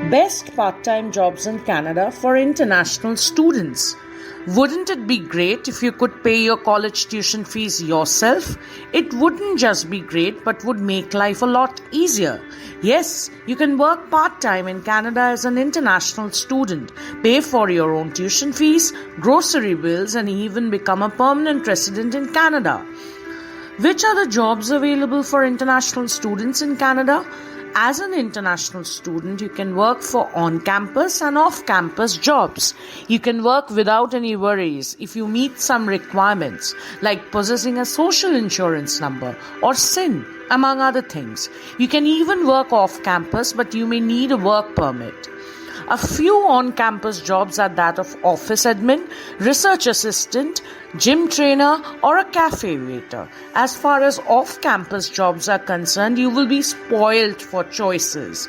Best part-time jobs in Canada for international students. Wouldn't it be great if you could pay your college tuition fees yourself? It wouldn't just be great, but would make life a lot easier. Yes, you can work part-time in Canada as an international student, pay for your own tuition fees, grocery bills, and even become a permanent resident in Canada. Which are the jobs available for international students in Canada? As an international student, you can work for on-campus and off-campus jobs. You can work without any worries if you meet some requirements, like possessing a social insurance number or SIN, among other things. You can even work off-campus, but you may need a work permit. A few on-campus jobs are that of office admin, research assistant, gym trainer, or a cafe waiter. As far as off-campus jobs are concerned, you will be spoiled for choices.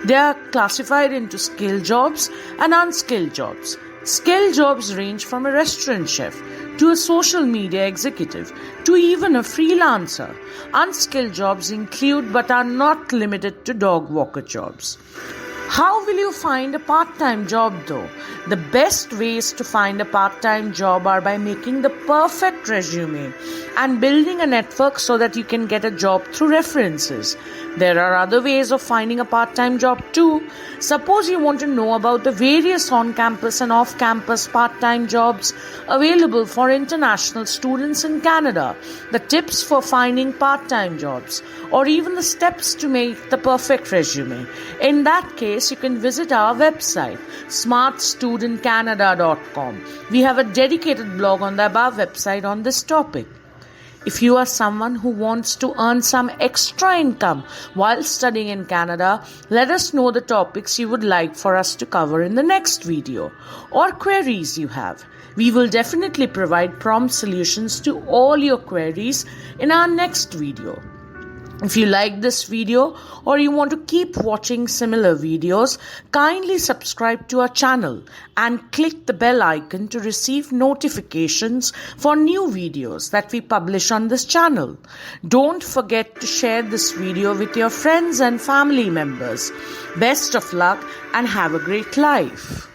They are classified into skilled jobs and unskilled jobs. Skilled jobs range from a restaurant chef to a social media executive to even a freelancer. Unskilled jobs include but are not limited to dog walker jobs. How will you find a part-time job though? The best ways to find a part-time job are by making the perfect resume and building a network so that you can get a job through references. There are other ways of finding a part-time job too. Suppose you want to know about the various on-campus and off-campus part-time jobs available for international students in Canada, the tips for finding part-time jobs, or even the steps to make the perfect resume. In that case, you can visit our website, Smartstudentcanada.com. We have a dedicated blog on the above website on this topic. If you are someone who wants to earn some extra income while studying in Canada, let us know the topics you would like for us to cover in the next video or queries you have. We will definitely provide prompt solutions to all your queries in our next video. If you like this video or you want to keep watching similar videos, kindly subscribe to our channel and click the bell icon to receive notifications for new videos that we publish on this channel. Don't forget to share this video with your friends and family members. Best of luck and have a great life.